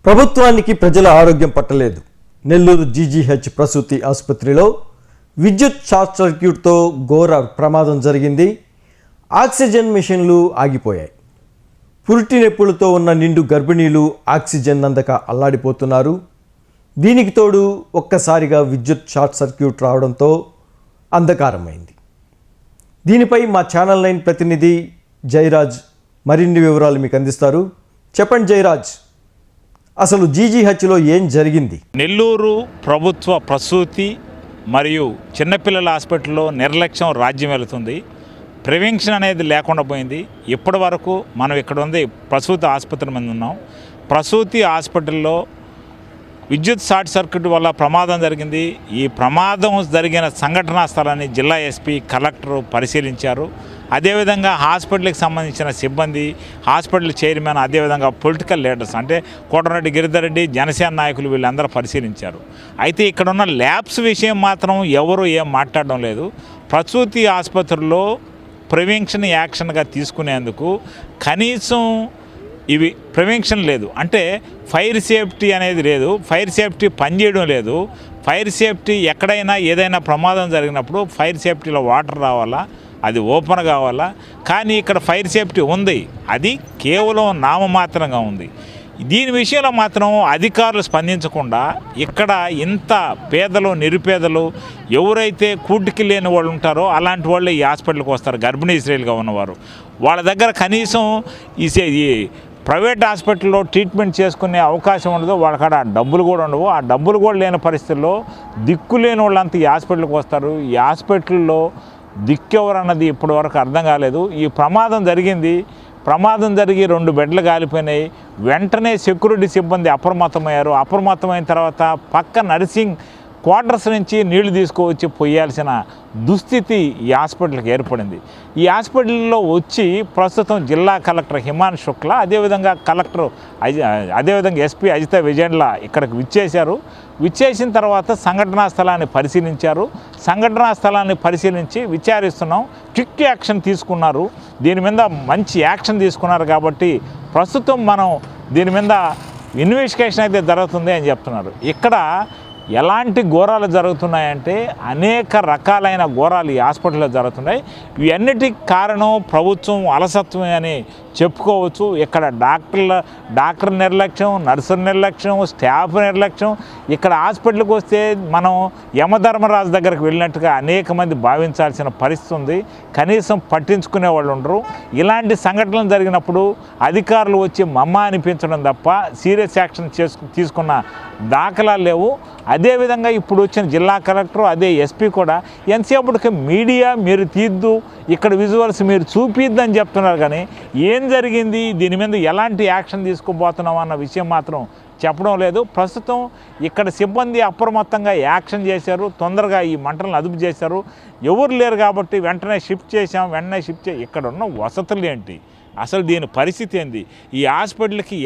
ప్రభుత్వానికి ప్రజల ఆరోగ్యం పట్టలేదు. నెల్లూరు జీజీహెచ్ ప్రసూతి ఆసుపత్రిలో విద్యుత్ షార్ట్ సర్క్యూట్తో ఘోర ప్రమాదం జరిగింది. ఆక్సిజన్ మిషన్లు ఆగిపోయాయి. పురిటి నొప్పులతో ఉన్న నిండు గర్భిణీలు ఆక్సిజన్ అందక అల్లాడిపోతున్నారు. దీనికి తోడు ఒక్కసారిగా విద్యుత్ షార్ట్ సర్క్యూట్ రావడంతో అంధకారమైంది. దీనిపై మా ఛానల్ 9 ప్రతినిధి జయరాజ్ మరిన్ని వివరాలు మీకు అందిస్తారు. చెప్పండి జయరాజ్, అసలు జీజీహెచ్లో ఏం జరిగింది? నెల్లూరు ప్రభుత్వ ప్రసూతి మరియు చిన్నపిల్లల హాస్పిటల్లో నిర్లక్ష్యం రాజ్యం వెళుతుంది. ప్రివెన్షన్ అనేది లేకుండా పోయింది. ఇప్పటి వరకు మనం ఇక్కడ ఉంది ప్రసూతి ఆసుపత్రి మీద ఉన్నాం. ప్రసూతి హాస్పిటల్లో విద్యుత్ షార్ట్ సర్క్యూట్ వల్ల ప్రమాదం జరిగింది. ఈ ప్రమాదం జరిగిన సంఘటనా స్థలాన్ని జిల్లా ఎస్పీ, కలెక్టర్ పరిశీలించారు. అదేవిధంగా హాస్పిటల్కి సంబంధించిన సిబ్బంది, హాస్పిటల్ చైర్మన్, అదేవిధంగా పొలిటికల్ లీడర్స్ అంటే కోటరెడ్డి గిరిధర్ రెడ్డి, జనసేన నాయకులు వీళ్ళందరూ పరిశీలించారు. అయితే ఇక్కడ ఉన్న ల్యాబ్స్ విషయం మాత్రం ఎవరు ఏం మాట్లాడడం లేదు. ప్రసూతి ఆసుపత్రిలో ప్రివెన్షన్ యాక్షన్గా తీసుకునేందుకు కనీసం ఇవి ప్రివెన్షన్ లేదు. అంటే ఫైర్ సేఫ్టీ అనేది లేదు. ఫైర్ సేఫ్టీ పనిచేయడం లేదు. ఫైర్ సేఫ్టీ ఎక్కడైనా ఏదైనా ప్రమాదం జరిగినప్పుడు ఫైర్ సేఫ్టీలో వాటర్ రావాలా, అది ఓపెన్ కావాలా. కానీ ఇక్కడ ఫైర్ సేఫ్టీ ఉంది, అది కేవలం నామమాత్రంగా ఉంది. దీని విషయంలో మాత్రం అధికారులు స్పందించకుండా ఇక్కడ ఇంత పేదలు, నిరుపేదలు ఎవరైతే కూటికి లేని వాళ్ళు ఉంటారో అలాంటి వాళ్ళు ఈ హాస్పిటల్కి వస్తారు. గర్భిణీ స్త్రీలుగా ఉన్నవారు వాళ్ళ దగ్గర కనీసం ఈ ప్రైవేట్ హాస్పిటల్లో ట్రీట్మెంట్ చేసుకునే అవకాశం ఉండదు. వాళ్ళకాడ డబ్బులు కూడా ఉండవు. ఆ డబ్బులు కూడా లేని పరిస్థితుల్లో దిక్కు లేని వాళ్ళంతా ఈ హాస్పిటల్కి వస్తారు. ఈ హాస్పిటల్లో దిక్కెవరన్నది ఇప్పటివరకు అర్థం కాలేదు. ఈ ప్రమాదం జరిగింది. ప్రమాదం జరిగి 2 బెడ్లు కాలిపోయినాయి. వెంటనే సెక్యూరిటీ సిబ్బంది అప్రమత్తమయ్యారు. అప్రమత్తమైన తర్వాత పక్క నర్సింగ్ క్వార్టర్స్ నుంచి నీళ్లు తీసుకువచ్చి పోయాల్సిన దుస్థితి ఈ హాస్పిటల్కి ఏర్పడింది. ఈ హాస్పిటల్లో వచ్చి ప్రస్తుతం జిల్లా కలెక్టర్ హిమాన్ శుక్లా, అదేవిధంగా అదేవిధంగా ఎస్పీ అజిత విజయండ్ల ఇక్కడికి విచ్చేశారు. విచ్చేసిన తర్వాత సంఘటనా స్థలాన్ని పరిశీలించారు. సంఘటనా స్థలాన్ని పరిశీలించి విచారిస్తున్నాం. క్విక్ యాక్షన్ తీసుకున్నారు. దీని మీద మంచి యాక్షన్ తీసుకున్నారు. కాబట్టి ప్రస్తుతం మనం దీని మీద ఇన్వెస్టిగేషన్ అయితే జరుగుతుంది అని చెప్తున్నారు. ఇక్కడ ఎలాంటి ఘోరాలు జరుగుతున్నాయంటే అనేక రకాలైన ఘోరాలు ఈ హాస్పిటల్లో జరుగుతున్నాయి. ఇవన్నిటికి కారణం ప్రభుత్వం అలసత్వం అని చెప్పుకోవచ్చు. ఇక్కడ డాక్టర్ నిర్లక్ష్యం, నర్సుల నిర్లక్ష్యం, స్టాఫ్ నిర్లక్ష్యం. ఇక్కడ హాస్పిటల్కి వస్తే మనం యమధర్మరాజు దగ్గరికి వెళ్ళినట్టుగా అనేక మంది భావించాల్సిన పరిస్థితి ఉంది. కనీసం పట్టించుకునే వాళ్ళు ఉండరు. ఇలాంటి సంఘటనలు జరిగినప్పుడు అధికారులు వచ్చి మమ్మ అనిపించడం తప్ప సీరియస్ యాక్షన్ తీసుకున్న దాఖలాలు లేవు. అదేవిధంగా ఇప్పుడు వచ్చిన జిల్లా కలెక్టర్, అదే ఎస్పీ కూడా ఎంతసేపటికి మీడియా మీరు తీద్దు, ఇక్కడ విజువల్స్ మీరు చూపిద్దని చెప్తున్నారు. కానీ ఏం జరిగింది, దీని మీద ఎలాంటి యాక్షన్ తీసుకోబోతున్నాం అన్న విషయం మాత్రం చెప్పడం లేదు. ప్రస్తుతం ఇక్కడ సిబ్బంది అప్రమత్తంగా యాక్షన్ చేశారు. తొందరగా ఈ మంటలను అదుపు చేశారు. ఎవరు లేరు కాబట్టి వెంటనే షిఫ్ట్ చేశాం. ఇక్కడ ఉన్న వసతులు ఏంటి, అసలు దీని పరిస్థితి ఏంది, ఈ హాస్పిటల్కి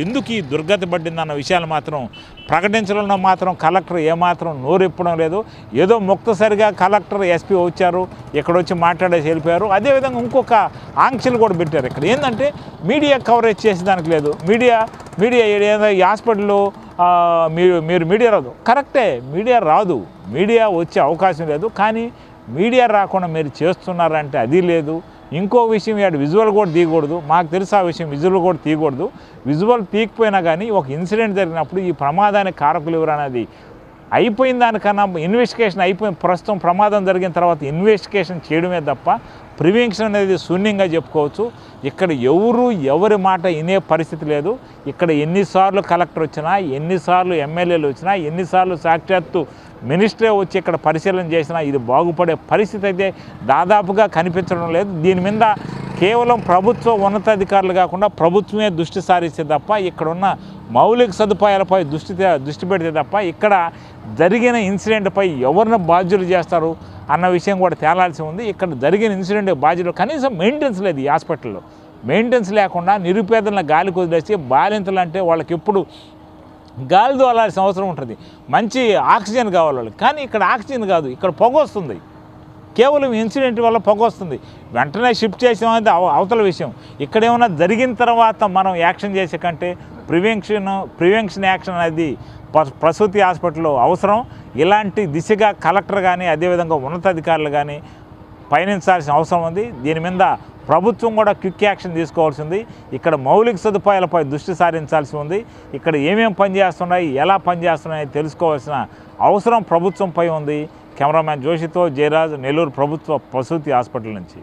ఎందుకు ఈ దుర్గతి పడిందన్న విషయాలు మాత్రం ప్రకటించడంలో మాత్రం కలెక్టర్ ఏమాత్రం నోరెప్పడం లేదు. ఏదో ముక్తసరిగా కలెక్టర్, ఎస్పీ వచ్చారు, ఇక్కడ వచ్చి మాట్లాడేసి వెళ్ళిపోయారు. అదేవిధంగా ఇంకొక ఆంక్షలు కూడా పెట్టారు. ఇక్కడ ఏంటంటే మీడియా కవరేజ్ చేసేదానికి లేదు. మీడియా ఏదో ఈ హాస్పిటల్లో మీరు మీడియా రాదు. కరెక్టే, మీడియా రాదు, మీడియా వచ్చే అవకాశం లేదు. కానీ మీడియా రాకుండా మీరు చేస్తున్నారంటే అది లేదు. ఇంకో విషయం, ఇటు విజువల్ కూడా తీయకూడదు. మాకు తెలుసు ఆ విషయం, విజువల్ కూడా తీయకూడదు. విజువల్ తీయకపోయినా కానీ ఒక ఇన్సిడెంట్ జరిగినప్పుడు ఈ ప్రమాదానికి కారకులు ఎవరు అనేది అయిపోయిన దానికన్నా ఇన్వెస్టిగేషన్ ప్రస్తుతం ప్రమాదం జరిగిన తర్వాత ఇన్వెస్టిగేషన్ చేయడమే తప్ప ప్రివెన్షన్ అనేది శూన్యంగా చెప్పుకోవచ్చు. ఇక్కడ ఎవరి మాట వినే పరిస్థితి లేదు. ఇక్కడ ఎన్నిసార్లు కలెక్టర్ వచ్చినా, ఎన్నిసార్లు ఎమ్మెల్యేలు వచ్చినా, ఎన్నిసార్లు సాక్షాత్తు మినిస్టరే వచ్చి ఇక్కడ పరిశీలన చేసినా ఇది బాగుపడే పరిస్థితి అయితే దాదాపుగా కనిపించడం లేదు. దీని మీద కేవలం ప్రభుత్వ ఉన్నతాధికారులు కాకుండా ప్రభుత్వమే దృష్టి సారిస్తే తప్ప, ఇక్కడ ఉన్న మౌలిక సదుపాయాలపై దృష్టి పెడితే తప్ప ఇక్కడ జరిగిన ఇన్సిడెంట్పై ఎవరిని బాధ్యులు చేస్తారు అన్న విషయం కూడా తేలాల్సి ఉంది. ఇక్కడ జరిగిన ఇన్సిడెంట్ బాధ్యులు కనీసం మెయింటెనెన్స్ లేదు. ఈ హాస్పిటల్లో మెయింటెనెన్స్ లేకుండా నిరుపేదలను గాలి కుదిలేసి బాలింతలు అంటే వాళ్ళకి ఎప్పుడు గాలి తోలాల్సిన అవసరం ఉంటుంది. మంచి ఆక్సిజన్ కావాలి వాళ్ళకి. కానీ ఇక్కడ ఆక్సిజన్ కాదు, ఇక్కడ పొగ వస్తుంది. కేవలం ఇన్సిడెంట్ వల్ల పొగ వస్తుంది. వెంటనే షిఫ్ట్ చేసామంటే అవతల విషయం. ఇక్కడ ఏమైనా జరిగిన తర్వాత మనం యాక్షన్ చేసే కంటే ప్రివెన్షన్ యాక్షన్ అనేది ప్రసూతి హాస్పిటల్లో అవసరం. ఇలాంటి దిశగా కలెక్టర్ కానీ అదేవిధంగా ఉన్నతాధికారులు కానీ పయనించాల్సిన అవసరం ఉంది. దీని మీద ప్రభుత్వం కూడా క్విక్ యాక్షన్ తీసుకోవాల్సింది. ఇక్కడ మౌలిక సదుపాయాలపై దృష్టి సారించాల్సి ఉంది. ఇక్కడ ఏమేమి పనిచేస్తున్నాయి, ఎలా పనిచేస్తున్నాయి తెలుసుకోవాల్సిన అవసరం ప్రభుత్వంపై ఉంది. కెమెరామ్యాన్ జోషితో జయరాజ్, నెల్లూరు ప్రభుత్వ ప్రసూతి హాస్పిటల్ నుంచి.